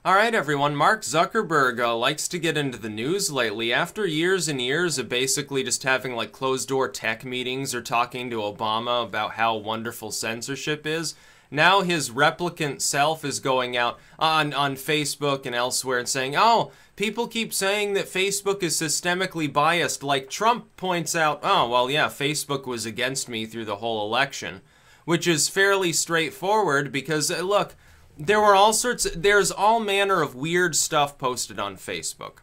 Alright everyone, Mark Zuckerberg likes to get into the news lately. After years and years of basically just having like closed-door tech meetings or talking to Obama about how wonderful censorship is, now his replicant self is going out on Facebook and elsewhere and saying, oh, people keep saying that Facebook is systemically biased, like Trump points out, oh, well, yeah, Facebook was against me through the whole election, which is fairly straightforward because, look, there's all manner of weird stuff posted on Facebook.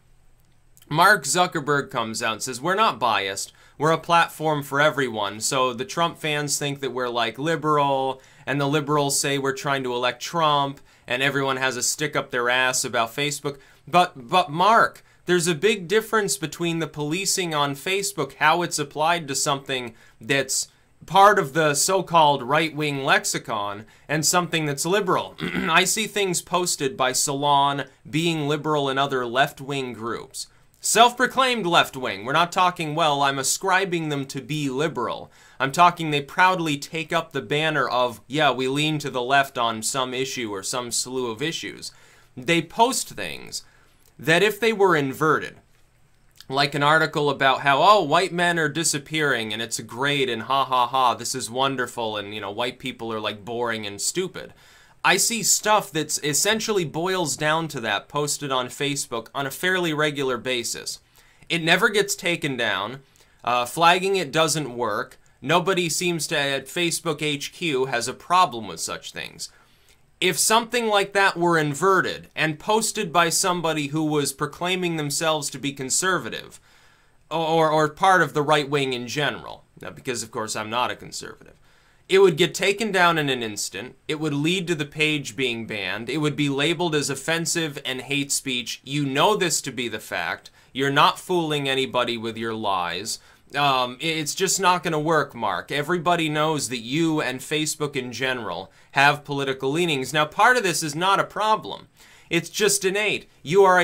Mark Zuckerberg comes out and says, we're not biased, we're a platform for everyone, so the Trump fans think that we're like liberal, and the liberals say we're trying to elect Trump, and everyone has a stick up their ass about Facebook. But Mark, there's a big difference between the policing on Facebook, how it's applied to something that's part of the so-called right-wing lexicon and something that's liberal. I see things posted by Salon, Being Liberal, and other left-wing groups. Self-proclaimed left-wing. We're not talking, well, I'm ascribing them to be liberal. I'm talking they proudly take up the banner of, yeah, we lean to the left on some issue or some slew of issues. They post things that if they were inverted, like an article about how, oh, white men are disappearing and it's great and ha ha ha, this is wonderful and, you know, white people are like boring and stupid. I see stuff that's essentially boils down to that posted on Facebook on a fairly regular basis. It never gets taken down. Flagging it doesn't work. Nobody seems to, at Facebook HQ, has a problem with such things. If something like that were inverted and posted by somebody who was proclaiming themselves to be conservative, or part of the right wing in general, because of course I'm not a conservative, it would get taken down in an instant, it would lead to the page being banned, it would be labeled as offensive and hate speech. You know this to be the fact. You're not fooling anybody with your lies. It's just not going to work, Mark. Everybody knows that you and Facebook in general have political leanings. Now, part of this is not a problem. It's just innate. You are,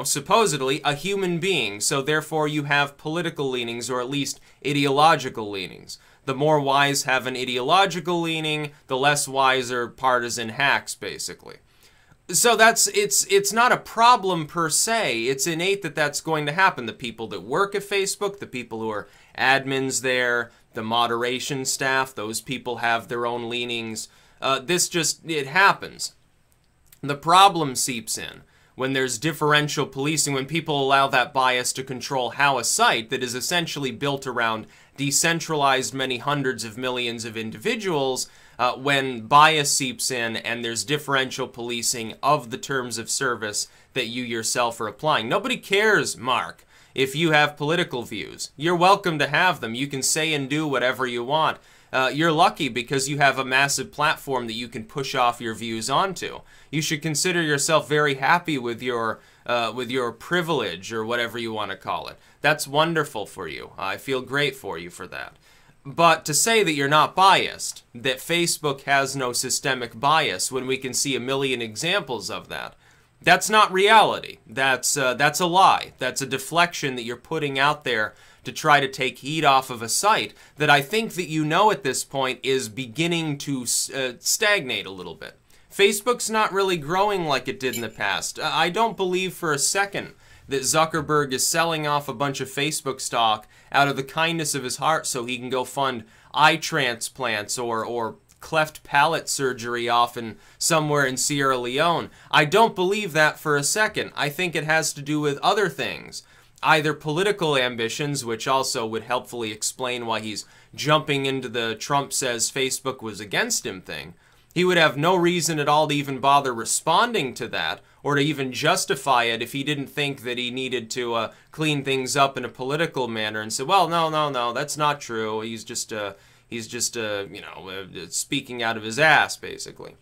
supposedly a human being, so therefore you have political leanings, or at least ideological leanings. The more wise have an ideological leaning, the less wise are partisan hacks, basically. So it's not a problem per se. It's innate that that's going to happen. The people that work at Facebook, the people who are admins there, the moderation staff, those people have their own leanings. It happens. The problem seeps in when there's differential policing, when people allow that bias to control how a site that is essentially built around decentralized many hundreds of millions of individuals, when bias seeps in and there's differential policing of the terms of service that you yourself are applying. Nobody cares, Mark, if you have political views. You're welcome to have them. You can say and do whatever you want. You're lucky because you have a massive platform that you can push off your views onto. You should consider yourself very happy with your privilege, or whatever you want to call it. That's wonderful for you. I feel great for you for that. But to say that you're not biased, that Facebook has no systemic bias when we can see a million examples of that, that's not reality. That's a lie. That's a deflection that you're putting out there to try to take heat off of a site that I think that you know at this point is beginning to stagnate a little bit. Facebook's not really growing like it did in the past. I don't believe for a second that Zuckerberg is selling off a bunch of Facebook stock out of the kindness of his heart so he can go fund eye transplants or cleft palate surgery off somewhere in Sierra Leone. I don't believe that for a second. I think it has to do with other things. Either political ambitions, which also would helpfully explain why he's jumping into the Trump says Facebook was against him thing. He would have no reason at all to even bother responding to that, or to even justify it if he didn't think that he needed to clean things up in a political manner and say, well, no, that's not true. He's just speaking out of his ass, basically.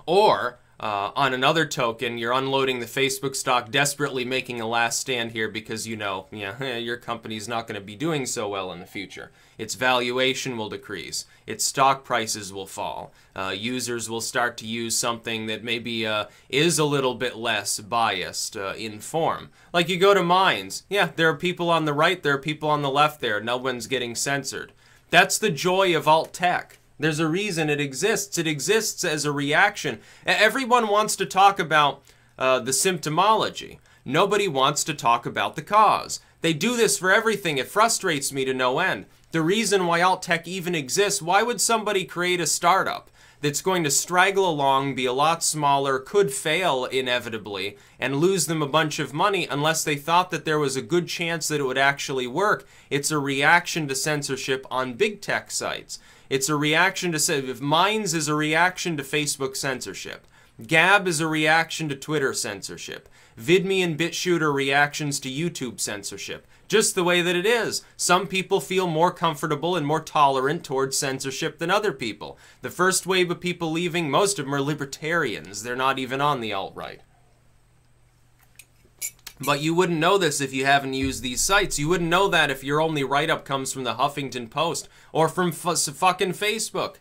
Or, on another token, you're unloading the Facebook stock, desperately making a last stand here because your company's not going to be doing so well in the future. Its valuation will decrease. Its stock prices will fall. Users will start to use something that maybe is a little bit less biased in form. Like you go to Minds. Yeah, there are people on the right, there are people on the left there. No one's getting censored. That's the joy of alt tech. There's a reason it exists. It exists as a reaction. Everyone wants to talk about the symptomology. Nobody wants to talk about the cause. They do this for everything. It frustrates me to no end. The reason why alt tech even exists, why would somebody create a startup that's going to straggle along, be a lot smaller, could fail inevitably, and lose them a bunch of money unless they thought that there was a good chance that it would actually work? It's a reaction to censorship on big tech sites. It's a reaction to, if Minds is a reaction to Facebook censorship. Gab is a reaction to Twitter censorship. VidMe and BitChute are reactions to YouTube censorship. Just the way that it is. Some people feel more comfortable and more tolerant towards censorship than other people. The first wave of people leaving, most of them are libertarians. They're not even on the alt-right. But you wouldn't know this if you haven't used these sites. You wouldn't know that if your only write-up comes from the Huffington Post or from fucking Facebook.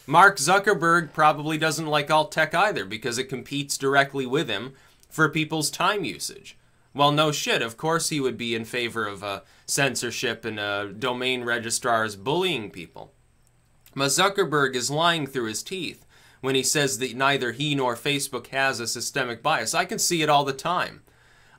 Mark Zuckerberg probably doesn't like alt tech either because it competes directly with him for people's time usage. Well, no shit, of course he would be in favor of censorship and domain registrars bullying people. But Zuckerberg is lying through his teeth when he says that neither he nor Facebook has a systemic bias. I can see it all the time.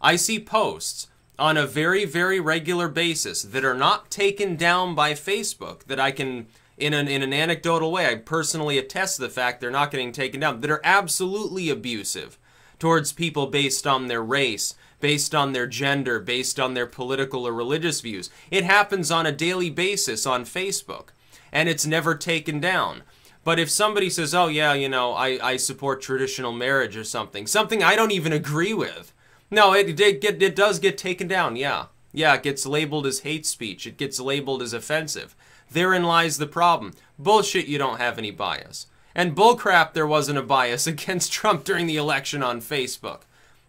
I see posts on a very, very regular basis that are not taken down by Facebook, that I can, in an anecdotal way, I personally attest to the fact they're not getting taken down, that are absolutely abusive towards people based on their race, based on their gender, based on their political or religious views. It happens on a daily basis on Facebook, and it's never taken down. But if somebody says, oh yeah, you know, I support traditional marriage or something I don't even agree with, no, it does get taken down, yeah. Yeah, it gets labeled as hate speech. It gets labeled as offensive. Therein lies the problem. Bullshit, you don't have any bias. And bullcrap, there wasn't a bias against Trump during the election on Facebook.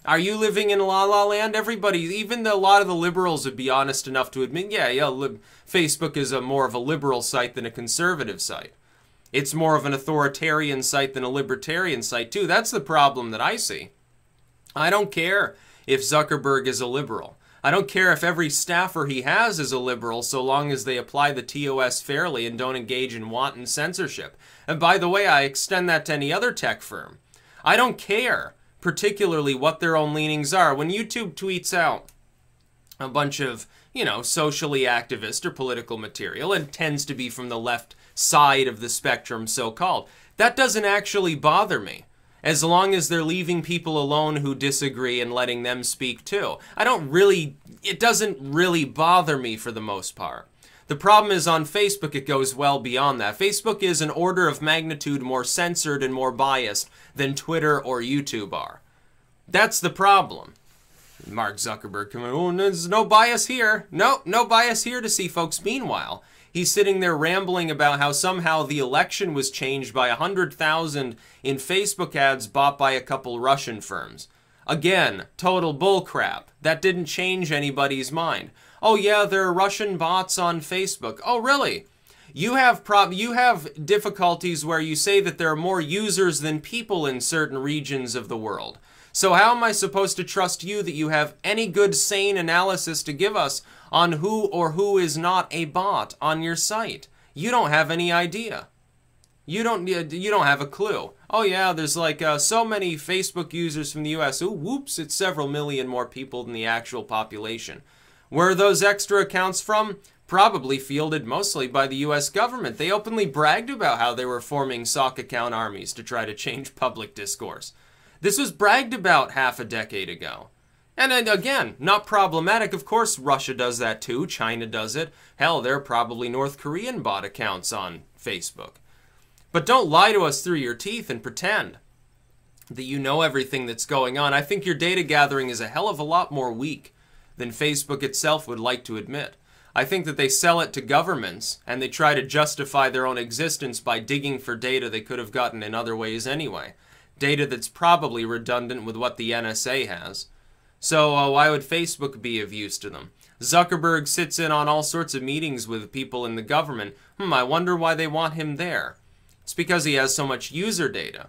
Are you living in La La Land? Everybody, even a lot of the liberals would be honest enough to admit, yeah, Facebook is more of a liberal site than a conservative site. It's more of an authoritarian site than a libertarian site, too. That's the problem that I see. I don't care if Zuckerberg is a liberal. I don't care if every staffer he has is a liberal, so long as they apply the TOS fairly and don't engage in wanton censorship. And by the way, I extend that to any other tech firm. I don't care particularly what their own leanings are. When YouTube tweets out a bunch of, you know, socially activist or political material, and tends to be from the left side of the spectrum, so-called, that doesn't actually bother me, as long as they're leaving people alone who disagree and letting them speak too. It doesn't really bother me for the most part. The problem is on Facebook it goes well beyond that. Facebook is an order of magnitude more censored and more biased than Twitter or YouTube are. That's the problem. Mark Zuckerberg coming, oh, there's no bias here. No bias here to see, folks. Meanwhile, he's sitting there rambling about how somehow the election was changed by 100,000 in Facebook ads bought by a couple Russian firms. Again, total bullcrap. That didn't change anybody's mind. Oh yeah, there are Russian bots on Facebook. Oh really? You have difficulties where you say that there are more users than people in certain regions of the world. So how am I supposed to trust you that you have any good, sane analysis to give us on who or who is not a bot on your site? You don't have any idea. You don't have a clue. Oh yeah, there's like so many Facebook users from the US. Ooh, whoops, it's several million more people than the actual population. Where are those extra accounts from? Probably fielded mostly by the US government. They openly bragged about how they were forming sock account armies to try to change public discourse. This was bragged about half a decade ago. And again, not problematic. Of course Russia does that too. China does it. Hell, there are probably North Korean bot accounts on Facebook. But don't lie to us through your teeth and pretend that you know everything that's going on. I think your data gathering is a hell of a lot more weak than Facebook itself would like to admit. I think that they sell it to governments and they try to justify their own existence by digging for data they could have gotten in other ways anyway. Data that's probably redundant with what the NSA has. So why would Facebook be of use to them? Zuckerberg sits in on all sorts of meetings with people in the government. I wonder why they want him there. It's because he has so much user data.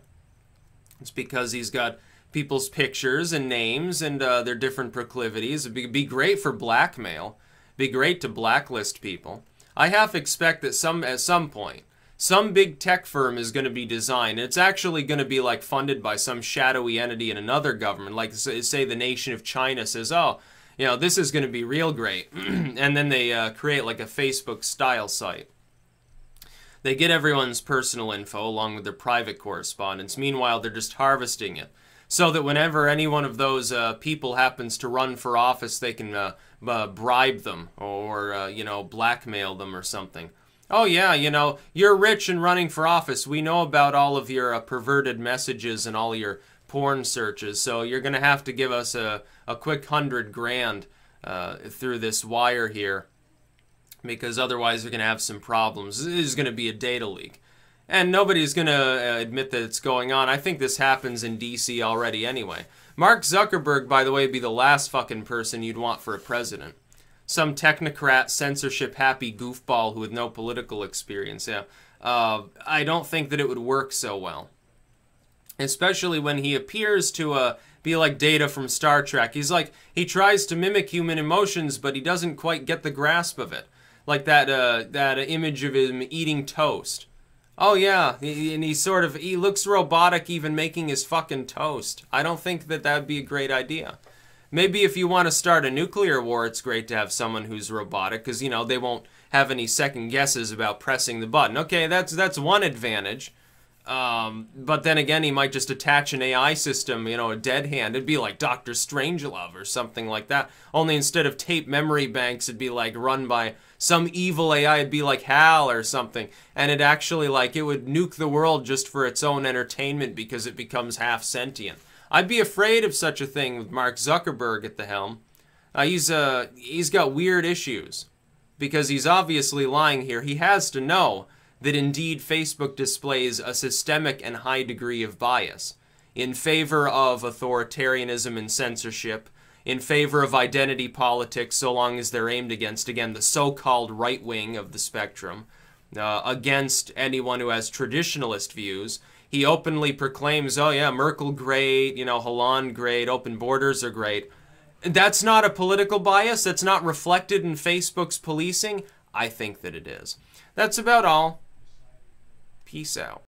It's because he's got people's pictures and names and their different proclivities. It'd be great for blackmail. It'd be great to blacklist people. I half expect that at some point, Some big tech firm is going to be designed. It's actually going to be like funded by some shadowy entity in another government. Like say the nation of China says, oh, you know, this is going to be real great. And then they create like a Facebook style site. They get everyone's personal info along with their private correspondence. Meanwhile, they're just harvesting it. So that whenever any one of those people happens to run for office, they can bribe them or, you know, blackmail them or something. Oh yeah, you know, you're rich and running for office. We know about all of your perverted messages and all your porn searches, so you're going to have to give us a quick $100,000 through this wire here, because otherwise we're going to have some problems. This is going to be a data leak. And nobody's going to admit that it's going on. I think this happens in DC already anyway. Mark Zuckerberg, by the way, would be the last fucking person you'd want for a president. Some technocrat, censorship-happy goofball who with no political experience. Yeah, I don't think that it would work so well. Especially when he appears to be like Data from Star Trek. He's like, he tries to mimic human emotions, but he doesn't quite get the grasp of it. Like that image of him eating toast. Oh yeah, and he looks robotic even making his fucking toast. I don't think that that'd be a great idea. Maybe if you want to start a nuclear war, it's great to have someone who's robotic, because, you know, they won't have any second guesses about pressing the button. Okay, that's one advantage. But then again, he might just attach an AI system, you know, a dead hand. It'd be like Dr. Strangelove or something like that. Only instead of tape memory banks, it'd be like run by some evil AI. It'd be like HAL or something. And it actually, like, it would nuke the world just for its own entertainment because it becomes half sentient. I'd be afraid of such a thing with Mark Zuckerberg at the helm. He's got weird issues because he's obviously lying here. He has to know that indeed Facebook displays a systemic and high degree of bias in favor of authoritarianism and censorship, in favor of identity politics so long as they're aimed against, again, the so-called right wing of the spectrum, against anyone who has traditionalist views. He openly proclaims, oh yeah, Merkel great, you know, Hollande great, open borders are great. That's not a political bias. That's not reflected in Facebook's policing. I think that it is. That's about all. Peace out.